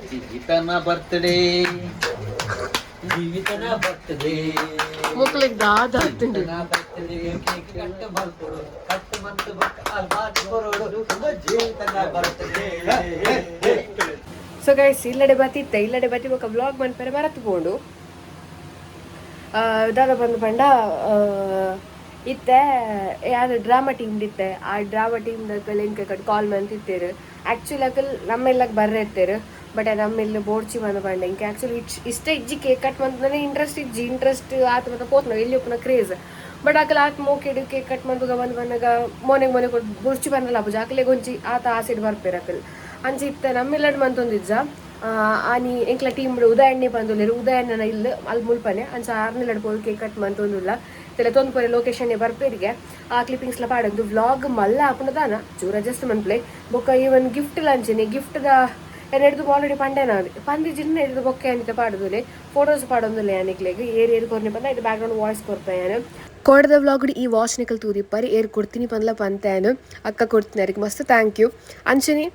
ಜೀವಿತನ birthday ಜೀವಿತನ birthday ಮಕ್ಕಳಿಗೆ ದಾದ ಆಗ್ತಿಂಡು ಬರ್ತ್ಡೇ ಕೇಕ್ ಕಟ್ ಮಾಡ್ಕೊಡು ಕಟ್ ಮಂತ್ ಬಟ್ ಅಲ್ಬಾಟ್ ಕೊರೋಡು ಜೀವಿತನ ಬರ್ತ್ಡೇ. ಸೊ ಗೈಸ್ ಇಲ್ಲಡೆ ಬತ್ತಿ ఒక ವ್ಲಾಗ್ ಮನ್ಪರೆ ಮರತ್ಕೊಂಡು ದಾದ ಬಂದು ಪಂಡ ಇತ್ತೆ ಯಾರು ಡ್ರಾಮಾ ಟೀಮ್ ಇತ್ತೆ ಆ ಡ್ರಾಮಾ ಟೀಮ್ದಾಗ ಲಿಂಕ್ ಕಾಲ್ ಮಂತಿತ್ತೇರು ಆ್ಯಕ್ಚುಲಿ ಅಕಲ್ ನಮ್ಮೆಲ್ಲಕ್ಕೆ ಬರ್ರೆ ಇರ್ತೇರು ಬಟ್ ನಮ್ಮೆಲ್ಲ ಬೋಡ್ಚಿ ಬಂದು ಪಂಡ ಇಂಕ ಆ್ಯಕ್ಚುಲಿ ಇಷ್ಟ ಇಜ್ಜಿ ಕೇಕ್ ಕಟ್ ಮಂತನೇ ಇಂಟ್ರೆಸ್ಟ್ ಆತ ಮತ್ತೆ ಪೋತ್ ನಾವು ಎಲ್ಲಿ ಒಪ್ಪನ ಕ್ರೇಜ್ ಬಟ್ ಅಕಲ್ ಆತ ಮೋಕೆಡು ಕೇಕ್ ಕಟ್ ಮಂತುಗ ಬಂದಾಗ ಮೊನೆ ಕೊಟ್ಟು ಬುರ್ಚಿ ಬಂದಲ್ಲ ಪೂಜ ಅಕಲೆ ಗೊಂಚಿ ಆತ ಆಸಿಡ್ ಬರ್ಪೇರು ಅಕಲ್ ಅಂಚೆ ಇತ್ತ ನಮ್ಮೆಲ್ಲಡ್ ಮಂತೊಂದಿಜ್ಜ ಆನಿ ಎಂಕ್ಲ ಟೀಮ್ ಉದಯಣ್ಣೆ ಬಂದುಲ್ಲೇರು ಉದಯಣ್ಣನ ಇಲ್ಲ ಅಲ್ಲಿ ಮುಲ್ಪನೆ ಅಂಚ ಆರ್ನೆಲ್ಲಡ್ ಪೋದು ಕೇಕ್ ಕಟ್ ಮಂತೊಂದುಲ್ಲ ತೆಲೆ ತೊಂದ್ಪೊರೆ ಲೊಕೇಶನ್ನೇ ಬರ್ಪೇರಿಗೆ ಆ ಕ್ಲಿಪ್ಪಿಂಗ್ಸ್ಲ ಪಾಡದು ವ್ಲಾಗ್ ಮಲ್ಲ ಆಪುನದಾನ ಚೂರ ಜಸ್ಟ್ ಮನ್ಪ್ಲೆ ಬೊಕ್ಕ ಈವನ್ ಗಿಫ್ಟ್ ಲಂಚನೆ ಗಿಫ್ಟ್ದ ಹಿಡಿದು ಆಲ್ರೆಡಿ ಪಂಡೆನ ಪಂದಿ ಜಿನ್ನ ಹಿಡಿದು ಬೊಕ್ಕೆ ಅಂತ ಪಾಡುದುಲೆ ಫೋಟೋಸ್ ಪಾಡೊಂದುಲ್ಲೆ ಯಾನಿಕ್ಲೆಗ್ ಏರ್ ಕೊರ್ನೆ ಬಂದ ಇದು ಬ್ಯಾಕ್ಗ್ರೌಂಡ್ ವಾಯ್ಸ್ ಕೊಡ್ತಾಯಾನು ಕೋಡದ ವ್ಲಾಗ್ ಈ ವಾಚ್ ನಿಕಲ್ ತೂದಿಪ್ಪರಿ ಏರ್ ಕೊಡ್ತೀನಿ ಪಂದ್ಲ ಪಂತಾನು ಅಕ್ಕ ಕೊಡ್ತೀನಿ ಅದಕ್ಕೆ ಮಸ್ತ್ ಥ್ಯಾಂಕ್ ಯು ಅಂಚನೆ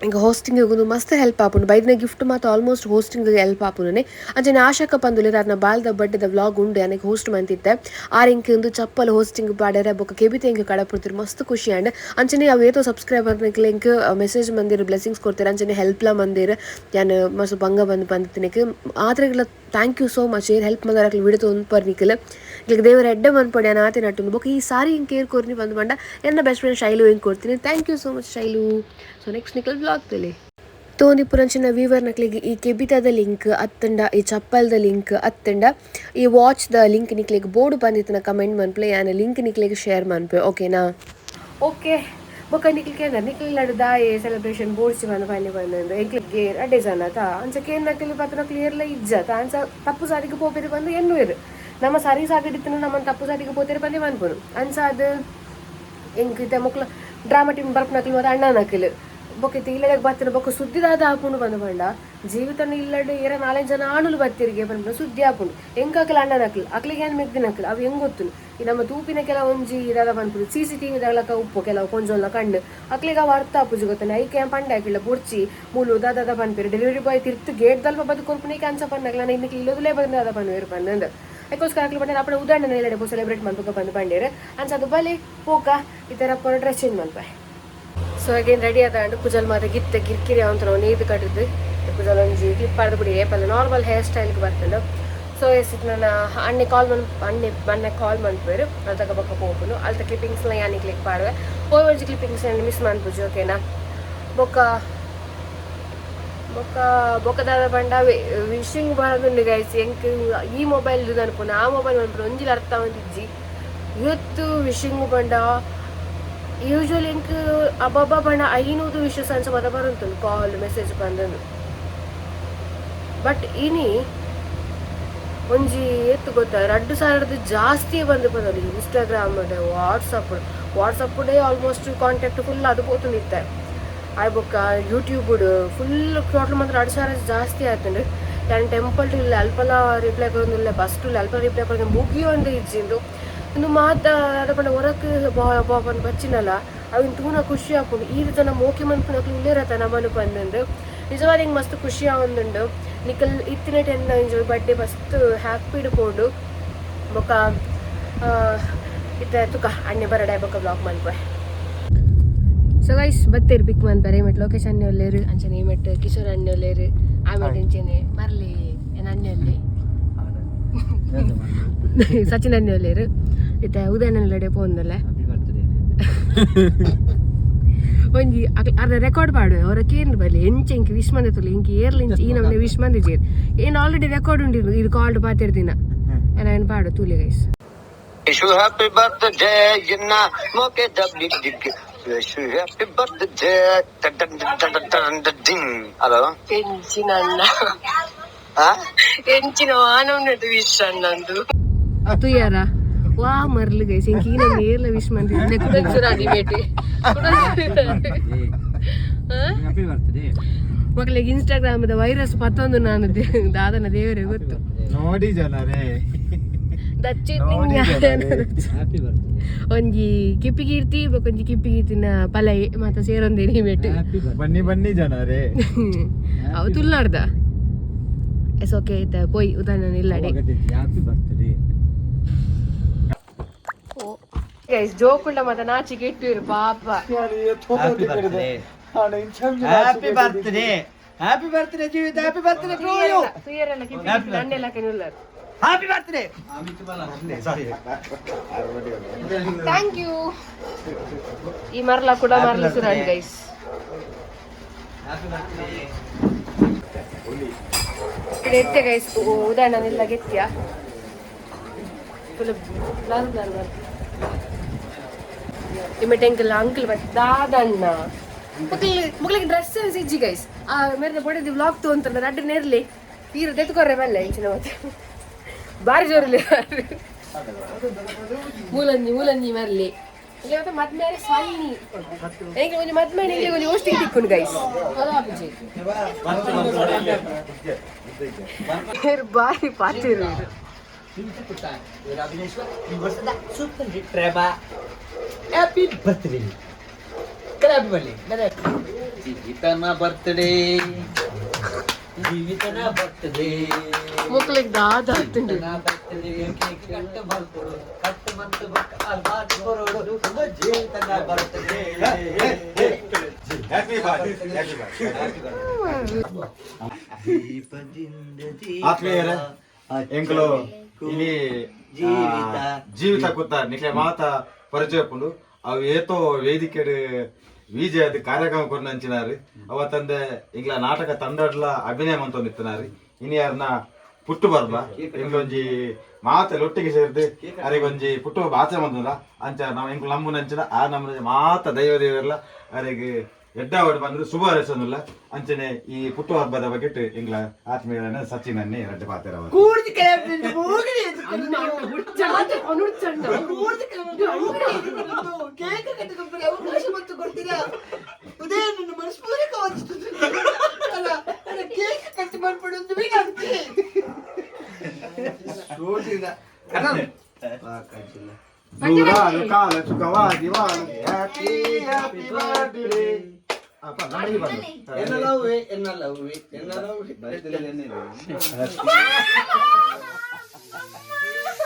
ఇంకా హోస్టింగ్ మస్తు హెల్ప్ ఆపుండు బయటనే గిఫ్ట్ మాత్రం ఆల్మోస్ట్ హోస్టింగ్ హెల్ప్ ఆపునే ಅಂಚನೆ ಆಶಾಕ ಪಂದುಲೆ ಅದನ್ನ ಬಾಲ್ದ ಬಡ್ಡೆದ ವ್ಲಾಗ್ ಉಂಡು ನನಗೆ ಹೋಸ್ಟ್ ಮಂತಿದ್ದೆ ಆರ್ ಇಂಕ ಒಂದು ಚಪ್ಪಲ್ ಹೋಸ್ಟಿಂಗ್ ಪಾಡ್ಯಾರ ಬೊಕ್ಕ ಕೆಬಿತೆ ಇಂಕ ಕಡಪಡ್ತಿರು ಮಸ್ತ್ ಖುಷಿ ಅಂಡ್ ಅಂಚನೆ ಅವು ಏತೋ ಸಬ್ಸ್ಕ್ರೈಬರ್ ಲಿಂಕ್ ಮೆಸೇಜ್ ಮಂದಿರು ಬ್ಲೆಸ್ಸಿಂಗ್ಸ್ ಕೊಡ್ತಾರೆ ಅಂಚನೆ ಹೆಲ್ಪ್ಲ ಮಂದಿರು ನಾನು ಮಸ್ತ್ ಬಂಗ ಬಂದು ಬಂದಿತ್ತಿನಕ್ಕೆ ಆದ್ರೆಗಳ ಥ್ಯಾಂಕ್ ಯು ಸೋ ಮಚ್ ಏರ್ ಹೆಲ್ಪ್ ಮಂದಾರ ವಿಡಿಯೋ ತೊಂದು ನಿಖಲ್ ಇಲ್ಲಿಗೆ ದೇವರ ಎಡ್ಡೆ ಬಂದ್ಪಡಿ ನಾನು ಆತೆ ನಟ್ಟು ಬೊಕ್ಕ ಈ ಸಾರಿ ಹಿಂಗೆ ಕೇರ್ ಕೊರ್ನಿ ಬಂದು ಬಂಡ ನನ್ನ ಬೆಸ್ಟ್ ಫ್ರೆಂಡ್ ಶೈಲು ಹಿಂಗೆ ಕೊಡ್ತೀನಿ thank you so much Shailu so next Nikhil vlog ತಲೆ ತೋಂದಿ ಪುರಂಚಿನ ವ್ಯೂವರ್ ನಕ್ಲಿಗೆ ಈ ಕೆಬಿತಾದ ಲಿಂಕ್ ಅತ್ತಂಡ ಈ ಚಪ್ಪಲ್ದ ಲಿಂಕ್ ಅತ್ತಂಡ ಈ ವಾಚ್ದ ಲಿಂಕ್ ನಿಕ್ಲಿಗೆ ಬೋರ್ಡು ಬಂದಿತ್ತು ಕಮೆಂಟ್ ಮನ್ಪ್ಲೆ ಯಾನ ಲಿಂಕ್ ನಿಕ್ಲಿಗೆ ಶೇರ್ ಮನ್ಪೆ ಓಕೆನಾ ಓಕೆ ಬೊಕ್ಕ ನಿಕ್ಲಿಗೆ ಅಂದ್ರೆ ನಿಕ್ಲಿಲ್ಲಡು ದಾಯೆ ಸೆಲೆಬ್ರೇಷನ್ ಬೋರ್ಡ್ಸಿ ಬಂದು ಎಂಕ್ಲಿಗೆ ಅಡ್ಡೆ ಜನ ತಾ ಅಂಚಕ್ಕೆ ಏನು ನಕ್ಲಿ ಪತ್ರ ಕ್ಲಿಯರ್ಲ ಇಜ್ಜತ ಅಂಚ ತಪ್ಪು ಸಾರಿಗೆ ಪೋಪೇರಿ ಬಂದು ಎನ್ನು ಇರು ನಮ್ಮ ಸರಿ ಸಾಗಿಡಿತ್ತು ನಮ್ಮ ತಪ್ಪು ಸಾರಿಗೆ ಪೋತೇರಿ ಬಂದು ಬಂದ್ಬೋದು ಅಂಚ ಅದು ಹೆಂಗೆ ಮಕ್ಳು ಡ್ರಾಮಾ ಟೀಮ್ ಬರ್ಪ್ ನಕ್ಲಿ ಮತ್ತು ಅಣ್ಣ ನಕ್ಲಿ ಬೊಕ್ಕೆ ಇಲ್ಲದಾಗ ಬರ್ತಾರೆ ಬೊಕ್ಕ ಸುದ್ದಿದಾದ ಹಾಕೊಂಡು ಬಂದು ಬಂಡ ಜೀವಿತನ ಇಲ್ಲಡೆ ಏರ 4 ಜನ ಆಣುಲು ಬತ್ತಿರಿಗೆ ಬಂದು ಸುದ್ದಿ ಹಾಕೊಂಡು ಹೆಂಗೆ ಹಾಕಲ ಅಣ್ಣ ನಕ್ಲು ಅಕ್ಲಿಗೆ ಏನು ಮೆಗ್ದಿನ ಹಾಕಲು ಅವು ಹೆಂಗೆ ಗೊತ್ತು ಈ ನಮ್ಮ ತೂಪಿನ ಕೆಲವು ಒಂಜಿ ಇದಾದ ಬಂದ್ಬಿಡು CCTV ದಾಗ್ಲಕ್ಕ ಉಪ್ಪು ಕೆಲವು ಕೊಂಜೊಲ್ಲ ಕಣ್ಣು ಅಕ್ಲಿಗೆ ಅವ ಅರ್ಥ ಆಪುಜಿ ಗೊತ್ತಾನೆ ಐಕೆ ಪಂಡೆ ಹಾಕಿಲ್ಲ ಬುಡ್ಚಿ ಮೂಲು ದಾದ ಬಂದ್ಬಿರು ಡೆಲಿವರಿ ಬಾಯ್ ತಿರ್ತು ಗೇಟ್ ದಲ್ಪ ಬದುಕೊರ್ಪುನೇಕೆ ಅಂಚ ಪಂಡಾಗಲ್ಲ ನಾನು ಇನ್ನಕ್ಕೆ ಇಲ್ಲೋದಲೇ ಬಂದು ಅದ ಬಂದು ಬಂದಂದು ಅದಕ್ಕೋಸ್ಕರ ಹಾಕ್ಲಿ ಬಂದ್ರೆ ಅಪ್ಪನ ಉದಾಹರಣೆ ಎಲ್ಲೆಡೆ ಸೆಲೆಬ್ರೇಟ್ ಮಾಡ್ಬೇಕು ಬಂದು ಬಂಡೇರು ಅಂಚ ಅದು ಬಲಿ ಹೋಗ ಈ ಥರ ಡ್ರೆಸ್ ಚೇಂಜ್ ಮಾಡ್ಬ ಸೊ ಅಗೇನ್ ರೆಡಿ ಆದ ಅಂಡು ಪೂಜಲ್ ಮಾತ್ರ ಗಿತ್ತ ಕಿರಿಕಿರಿ ಅವಂತ ನಾವು ನೀರು ಕಟ್ಟಿದ್ದು ಪೂಜಲ್ ಒಂಜಿ ಕ್ಲಿಪ್ ಆಡ್ದು ಬಿಡಿ ಏಪಲ್ಲ ನಾರ್ಮಲ್ ಹೇರ್ ಸ್ಟೈಲ್ಗೆ ಬರ್ತಂಡು ಸೊ ಎಷ್ಟಿತ್ತು ನನ್ನ ಅಣ್ಣೆ ಮೊನ್ನೆ ಕಾಲ್ ಮಾಡ್ಬೇರು ಅದಾಗ ಬಕ್ಕ ಹೋಗ್ಬೋದು ಅಲ್ತ ಕ್ಲಿಪ್ಪಿಂಗ್ಸ್ನ ಯಾನಿ ಕ್ಲಿಕ್ ಮಾಡುವೆ ಒಂಜಿ ಕ್ಲಿಪ್ಪಿಂಗ್ಸ್ ಮಿಸ್ ಮಾಡ್ಬೋದು ಓಕೆನಾ ಬೊಕ್ಕದಾದ ಬಂಡ ವಿಶಿಂಗ್ ಬಾಳದುಂಡು ಗೈಸ್ ಎಂಕ್ ಈ ಮೊಬೈಲ್ ಅನ್ಪುನ ಆ ಮೊಬೈಲ್ ಅನ್ಪುನ ಒಂಜಿಲ ಅರ್ಥ ಹೊಂದಿಜ್ಜಿ ಇವತ್ತು ವಿಶಿಂಗ್ ಬಂಡ ಯೂಶ್ವಲಿ ಎಂಕ್ ಅಬ್ಬಬ್ಬ ಬಣ್ಣ 500 ವಿಷಸ್ ಅನ್ಸ ಮದ ಬರುಂಟು ಕಾಲ್ ಮೆಸೇಜ್ ಬಂದನು ಬಟ್ ಇನಿ ಒಂಜಿ ಎತ್ತು ಗೊತ್ತಾ 2,000 ಜಾಸ್ತಿ ಬಂದು ಬಂದದ್ದು ಇನ್ಸ್ಟಾಗ್ರಾಮ್ ವಾಟ್ಸಪ್ಪುಡೆ ಆಲ್ಮೋಸ್ಟ್ ಕಾಂಟ್ಯಾಕ್ಟ್ ಫುಲ್ ಅದು ಪೋತುಂಡಿತ್ತೆ ಆಯ್ ಬೊಕ್ಕ ಯೂಟ್ಯೂಬ್ ಫುಲ್ ಟೋಟಲ್ ಮಾತ್ರ 2,000 ಜಾಸ್ತಿ ಆಯ್ತಂಡು ನಾನು ಟೆಂಪಲ್ ಟು ಇಲ್ಲ ಅಲ್ಪಲ ರಿಪ್ಲೈ ಕೊಡೋದಿಲ್ಲ ಬಸ್ ಟು ಅಲ್ಪ ರಿಪ್ಲೈ ಕೊಡೋದು ಮುಗಿಯೊಂದು ಇಜ್ಜಿಂದು ಇನ್ನು ಮಾತಾ ಅದಪ್ಪಂಡ ಹೊರಕ್ಕೆ ಬಾಬನ್ ಬಚ್ಚಿನಲ್ಲ ಅವಿನ ತೂನ ಖುಷಿ ಹಾಕೊಂಡು ಈ ರೀತಿ ಮೋಕೆ ಮನ್ಪುನಕ್ಲು ಇಲ್ಲೇರತ್ತ ನಮ್ಮನ್ನು ಬಂದಂಡು ನಿಜವಾದ ಹಿಂಗೆ ಮಸ್ತ್ ಖುಷಿ ಆಗೊಂದುಂಡು ನಿಕಲ್ ಇತ್ತಿನ 10 ಎಂಜಾಯ್ ಬರ್ಡೇ ಮಸ್ತ್ ಹ್ಯಾಪಿ ಇಡ್ಕೊಂಡು ಬೊಕ್ಕ ಇತ್ತ ತುಕ ಅಣ್ಣೆ ಬರಡೆ ಬೊಕ್ಕ ಬ್ಲಾಗ್ ಮನ್ಪೆ ಸೊ ಗೈಸ್ ಬತ್ತೇರು ಪಿಕ್ ಮನ್ಪರೆ ಮೆಟ್ ಲೊಕೇಶನ್ ಅಣ್ಣೆ ಒಲ್ಲೇರು ಅಂಚನೆ ಮೆಟ್ ಕಿಶೋರ್ ಅಣ್ಣೆ ಒಲ್ಲೇರು ಆಮೇಲೆ ಅಂಚನೆ ಮರ್ಲಿ ಏನು ಅಣ್ಣೆ ಒಲ್ಲೆ ಸಚಿನ್ ಅಣ್ಣೆ ಒಲ್ಲೇರು ಇತ್ತ ಉದಯನಲ್ಲಡೆ ಪೋಂದಲ್ಲ ಒಂಜಿ ಅರ್ಧ ರೆಕಾರ್ಡ್ ಪಾಡು ಅವರ ಕೇರ್ ಬರಲಿ ಎಂಚ ಇಂಕ ವಿಶ್ ಮಂದಿತ್ತಲ್ಲ ಇಂಕ ಏರ್ಲಿ ಇಂಚ ಈ ನಮ್ಗೆ ವಿಶ್ ಮಂದಿದ್ದೀರಿ ಏನು ಆಲ್ರೆಡಿ ರೆಕಾರ್ಡ್ ಉಂಡಿರು ಇದು ಕಾಲ್ಡ್ ಪಾತಿರ್ದಿನ ಏನು ಪಾಡು ತೂಲಿ ಗೈಸ್ ಹ್ಯಾಪಿ ಬರ್ತ್ಡೇ ಇನ್ನ ಮೋಕೆ ಡಬ್ಲಿ ದಿಗ್ ಹ್ಯಾಪಿ ಬರ್ತ್ಡೇ ಹಲೋ ಎಂಚಿನ ಅಣ್ಣ ಎಂಚಿನ ಆನಂದದ ವಿಶ್ ಅಣ್ಣಂದು ಅದು ಯಾರ ವಾ ಮರ್ಲು ಗೈಸ್ ಇಂಕ ಈ ನಮ್ಮ ಏರ್ಲ ವಿಶ್ ಮಂದಿದ್ದೆ ಕುಡಚುರಾಡಿ ಮಕ್ಕಳಿಗೆ ಇನ್ಸ್ಟಾಗ್ರಾಮದ ವೈರಸ್ ಪತ್ತೊಂದು ನಾನು ದಾದನ ದೇವರೇ ಗೊತ್ತು ನೋಡಿ ಜನರೇ ಒಂಜಿ ಕಿಪ್ಪಿಗೀರ್ತಿ ಒಂಜಿ ಕಿಪ್ಪಿಗೀರ್ತಿನ ಪಲೈ ಮತ್ತೆ ಸೇರೊಂದೇನಿ ಬೆಟ್ಟು ಬನ್ನಿ ಬನ್ನಿ ಜನರೇ ಅವು ತುಳುನಾಡ್ದ ಎಸ್ ಓಕೆ ಐತೆ ಪೋಯ್ ಉದಾಹರಣೆ ಇಲ್ಲಡೆ ಗೈಸ್ ಜೋಕುಂಡ ಮತ್ತೆ ನಾಚಿಕೆ ಇಟ್ಟಿರು ಪಾಪ ಹ್ಯಾಪಿ ಬರ್ತ್ಡೇ ಹ್ಯಾಪಿ ಬರ್ತ್ಡೇ ಜೀವಿತ ಹ್ಯಾಪಿ ಬರ್ತ್ಡೇ ಟು ಯು ಸುಯರೆಲ್ಲ ಕಿಪ್ಪಿ ನನ್ನೆಲ್ಲ ಕೆನುಲ್ಲರು ಹ್ಯಾಪಿ ಬರ್ತ್ಡೇ ಥ್ಯಾಂಕ್ ಯು ಈ ಮರಲ ಕೂಡ ಮರಲಿಸಿರಾಣಿ ಗೈಸ್ ಇಲ್ಲಿ ಎತ್ತೆ ಗೈಸ್ ಉದಾಹರಣೆ ಎಲ್ಲ ಗೆತ್ಯ ಫುಲ್ ಬ್ಲರ್ ಬ್ಲರ್ ಬರ್ತಿ ಇಮ್ಮೆ ಟೆಂಕಲ್ ಅಂಕಲ್ ಬರ್ತಿ ದಾದಣ್ಣ ಮಕ್ಕಳಿಗೆ ಡ್ರೆಸ್ ಸೆನ್ಸ್ ಇಜ್ಜಿ ಗೈಸ್ ಆ ಮೇರೆ ಬಡದಿ ವ್ಲಾಗ್ ತಗೊಂತಾರೆ ಅಡ್ಡ ನೇರ್ಲಿ ತೀರ ತೆತ್ಕೊರ್ರೆ ಮೇಲೆ ಇಂಚಿನ ಮತ್ತೆ ಬಾರಿ ಜೋರಲ್ಲಿ ಮೂಲಂಜಿ ಮರಲಿ ಇಲ್ಲಿ ಮತ್ತೆ ಮದ್ಮೇಲೆ ಸಣ್ಣಿ എനിക്ക് ಕೊಂಚ ಮದ್ಮೇಲೆ ಇಲ್ಲಿ ಕೊಂಚ ಓಷ್ಟಿ ತಿಕ್ಕೊಂಡು ಗೈಸ್ ಅದಾಪುಜಿ ಬಾರಿ ಪಾತಿರು ಹ್ಯಾಪಿ ಬರ್ತ್ಡೇ ಹ್ಯಾಪಿ ಬರ್ತ್ಡೇ ಜೀವಿತನ ಬರ್ತ್ಡೇ ಜೀವಿತನ ಬರ್ತ್ಡೇ ಮಕ್ಕಳಿಗೆ ದಾದ ಬರ್ತ್ಡೇ ಕೇಕ್ ಕಟ್ಟು ಬರ್ಕೊಡು ಕಟ್ಟು ಮಂತು ಬಕ್ಕ ಅಲ್ಬಾಟ್ ಕೊರೋಡು ಜೀವಿತನ ಬರ್ತ್ಡೇ ಹ್ಯಾಪಿ ಬರ್ತ್ಡೇ ಆತ್ಮೀಯರೇ ಎಂಕಲು ಇಲ್ಲಿ ಜೀವಿತ ಕೂತ ನಿಖೆ ಮಾತ ಪರಿಚಯ ಪುಂಡು ಅವು ಏತೋ ವೇದಿಕೆ ವಿಜಯ ಅದು ಕಾರ್ಯಕ್ರಮ ಕೊರ್ನಂಚಿನಾರಿ ಅವತ್ತಂದೆ ಇಂಗ್ಲ ನಾಟಕ ತಂಡಡ್ಲ ಅಭಿನಯ ಮಂತೊಂದಿತ್ತನಾರಿ ಇನ್ಯಾರ್ನ ಪುಟ್ಟು ಬರ್ಬ ಇಂಗ್ಲೊಂಜಿ ಮಾತೆಲ್ಲ ಒಟ್ಟಿಗೆ ಸೇರಿದು ಅರಿಗೊಂಜಿ ಪುಟ್ಟು ಆಚೆ ಬಂದಲ್ಲ ಅಂಚ ನಾವು ಇಂಗ್ಲ ನಮ್ಮನಂಚಿನ ಆ ನಮ್ಮ ಮಾತ ದೈವ ದೇವರೆಲ್ಲ ಅರಿಗೆ ಎಡ್ಡಾವಡು ಬಂದ್ರು ಶುಭ ಹರಿಸೋದಿಲ್ಲ ಅಂಚನೆ ಈ ಪುಟ್ಟು ಹಬ್ಬದ ಬಗ್ಗೆ ಇಂಗ್ಲ ಆತ್ಮೀಯರನ್ನ ಸಚಿನನ್ನೇ ಎರಡು ಪಾತ್ರ ನೂರಾರು ಕಾಲ ಸುಖವಾಗಿ ಬಾಳು happy happy birthday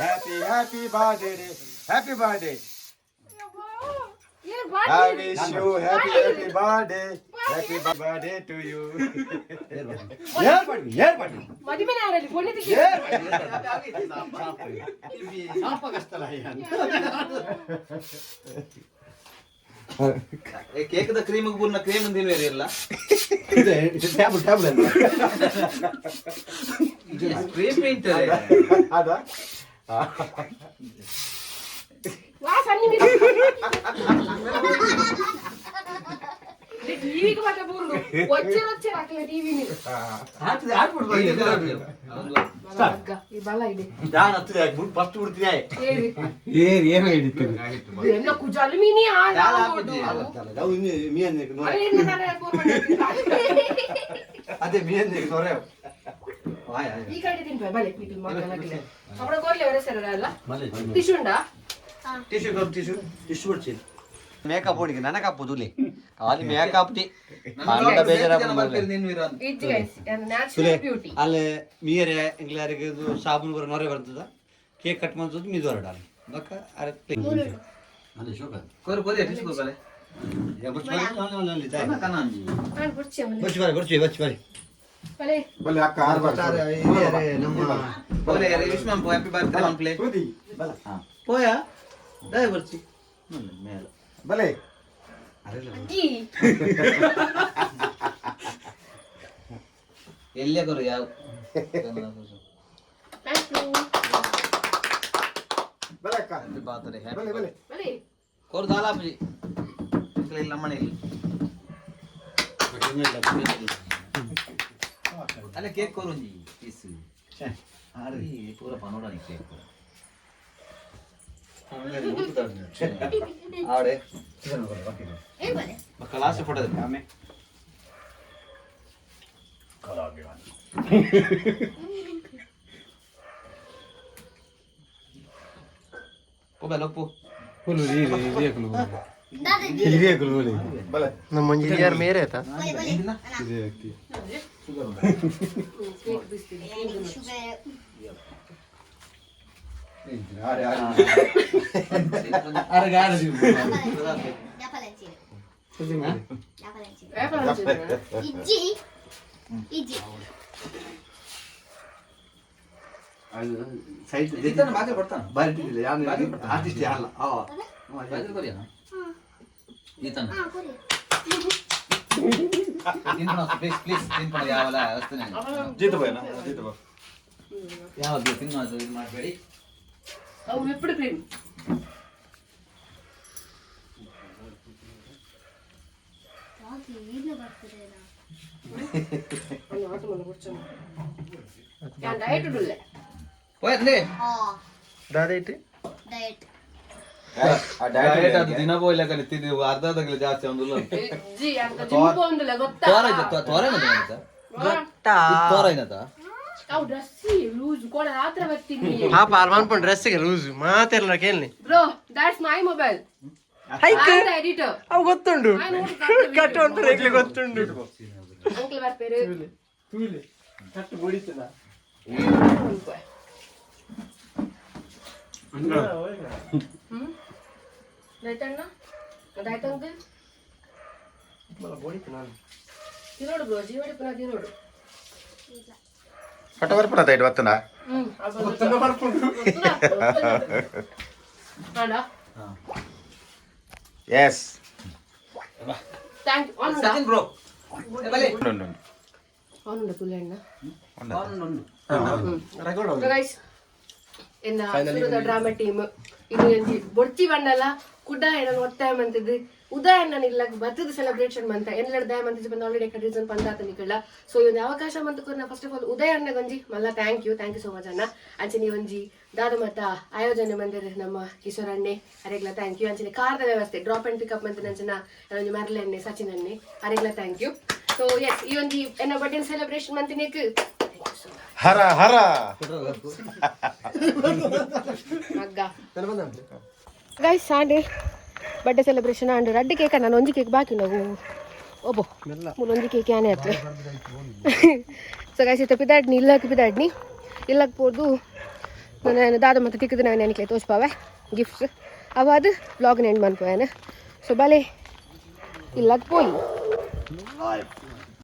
happy happy birthday happy birthday I wish you happy birthday to you. ಮದುವೆ ನಾಡಲ್ಲಿ ಪೊಣ್ಣೆ ತಿಕ್ಕಿ ಕೇಕ್ ಕ್ರೀಮ್ ಪೂರ್ಣ ಕ್ರೀಮ್ ತಿನ್ವೇರಿ ಎಲ್ಲ ಕ್ರೀಮ್ ಅದ ಟಿವಿಗೆ ಮತ್ತೆ ಬೂರ್ದು ಒಚ್ಚೆ ಹಾಕಲ್ಲ ಟಿವಿನಿ ಈ ಬಲ ಇದೆ ನಾನು ಹತ್ತಿರ ಆಗ್ಬಿಟ್ಟು ಫಸ್ಟ್ ಬಿಡ್ತೀನಿ ಏನು ಹಿಡಿತೀನಿ ಎಲ್ಲ ಕುಜಾಲು ಮೀನಿ ಅದೇ ಮೀನ್ ನೋರೆ ಈ ಕಡೆ ತಿನ್ಪ ಬಲೆ ಅಪ್ಪಡ ಕೋರ್ಲೆ ಹೊರಸರಲ್ಲ ಟಿಶ್ಯೂ ಉಂಡಾ ಟಿಶ್ಯೂ ಬಿಡ್ಸಿ ಮೇಕಪ್ ಹೊಡಿಗೆ ನನಗೆ ಹಾಪುದುಲಿ ಖಾಲಿ ಮೇಕಪ್ ಟಿ ಅಲ್ಲೇ ಮೀರೆ ಇಂಗ್ಲಾರಿಗೆ ಸಾಬೂನು ಬರೋ ನೊರೆ ಬರ್ತದ ಕೇಕ್ ಕಟ್ ಮಾಡ್ತದ ಮೀದು ಹೊರಡಲ್ಲ పోయా дай ಬರ್ಚಿ ಮೇಲೆ ಬಲೆ ಎಲ್ಲೇ ಕೊರು ಯಾವ ಬಲೆ ಅಕ್ಕ ಬಾತರೆ ಬಲೆ ಬಲೆ ಕೊರು ದಾಲಾಪಜಿ ಇಲ್ಲ ಮನೆಯಲ್ಲಿ ಅಲ್ಲ ಕೇಕ್ ಕೊರು ಪೀಸ್ ಅರೆ ಪೂರ ಪನೋಡ ಕೇಕ್ आवड़े क्लास से फोटो देता हमें कला के बाद पो बेलो पो फुल ये कलो बोले बले ನಮ್ಮ ಇಂಜಿನಿಯರ್ ಮೇರೆ ಆಯ್ತಾ ಇದೆ ಕೇಕ್ ಬಿಸ್ತೀನಿ ಮಾಡಬೇಡಿ ಅವು ವಿಪ್ಡ್ ಕ್ರೀಮ್ ಡಯಟ್ ಉಳ್ಳೆ ಡಯಟ್ ಅದು ದಿನ ಬೋಯ್ಲ ಕಲಿತಿದ್ವಿ ಅರ್ಧ ಕಿಲೋ ಜಾಸ್ತಿ ಒಂದು ಪಾಪ ಅಲ್ಲಿ ಮಾಡ್ಕೊಂಡು ಡ್ರೆಸ್ಸಿಗೆ ಲೂಸ್ ಮಾತೆಲ್ಲ ಕೇಳಿ bro that's my mobile editor ಅವು ಗೊತ್ತುಂಡು ಕಟ್ಟು ಅಂತ ಗೊತ್ತುಂಡು ಅಂಕಲ್ ಬರ್ಪೇರು ಕಟ್ಟು ಬಡಿತದ ರೈತಣ್ಣ ಅದಾಯ್ತು ಅಂಕಲ್ ಬಡಿತು ನಾನು ತಿನ್ನೋಡು ಬ್ರೋ ಜೀವಡಿ ಪುನಃ ತಿನ್ನೋಡು ಪಟ ಬರ್ಪುರ ಆಯ್ತು ಬತ್ತನ yes thank you Sachin bro ಅವನುಂಡ ತುಲೆಣ್ಣ ರೆಕಾರ್ಡ್ ಗೈಸ್ ಎನ್ನ ಸುರದ ಡ್ರಾಮಾ ಟೀಮ್ ಇದು ಎಂಜಿ ಬೊಡ್ಚಿ ಬಂಡಲ ಕುಡ್ಡ ಏನೋ ಒತ್ತಾಯ ಮಂತಿದ್ದು ಉದಯಣ್ಣ ಇಲ್ಲ ಬರ್ತದ ಸೆಲೆಬ್ರೇಷನ್ ಮಂತ ಎಲ್ಲರ ದಯ ಮಂತಿದ್ದು ಬಂದು ಆಲ್ರೆಡಿ ಎక్కడ ರೀಸನ್ ಪಂದಾತ ನಿಕಲ್ಲ ಸೊ ಈ ಒಂದು ಅವಕಾಶ ಮಂತ ಕೊರ್ನ ಫಸ್ಟ್ ಆಫ್ ಆಲ್ ಉದಯಣ್ಣ ಗಂಜಿ ಮಲ್ಲ ಥ್ಯಾಂಕ್ ಯು ಸೋ ಮಚ್ ಅಣ್ಣ ಅಂಚನೆ ಒಂಜಿ ದಾದ ಮತ್ತ ಆಯೋಜನೆ ಮಂದಿರ ನಮ್ಮ ಕಿಶೋರಣ್ಣೆ ಅರೆಗ್ಲ ಥ್ಯಾಂಕ್ ಯು ಅಂಚನೆ ಕಾರದ ವ್ಯವಸ್ಥೆ ಡ್ರಾಪ್ ಅಂಡ್ ಪಿಕಪ್ ಮಂತ ನಂಚನ ಒಂಜಿ ಮರ್ಲೆಣ್ಣೆ ಸಚಿನ್ ಅಣ್ಣೆ ಅರೆಗ್ಲ ಥ್ಯಾಂಕ್ ಯು ಸೊ ಎಸ್ ಈ ಒಂಜಿ ಎನ್ನ ಬರ್ಡೇ ಸೆಲೆಬ್ರೇಷನ್ ಮಂತಿನೇಕ್ ಹರ ಹರ ಮಗ್ಗ guys and birthday celebration and ರಡ್ಡಿ ಕೇಕ್ ನಾನು ಒಂಜಿ ಕೇಕ್ ಬಾಕಿ ನಾವು ಒಬ್ಬೋ ಒಂಜಿ ಕೇಕ್ ಏನೇ ಆಯ್ತು ಸೊ ಗೈಸ್ ಇತ್ತ ಪಿದಾಡ್ನಿ ಇಲ್ಲಕ್ಕೆ ಪೋದು ನಾನು ದಾದ ಮತ್ತು ತಿಕ್ಕದು ನಾನು ನನಗೆ ತೋರಿಸ್ಪಾವೆ ಗಿಫ್ಟ್ಸ್ ಅವಾದ ಬ್ಲಾಗ್ನ ಎಂಡ್ ಮಾಡ್ಪೋಯಾನ ಸೊ ಬಲೆ ಇಲ್ಲಕ್ಕೆ ಪೋಯಿ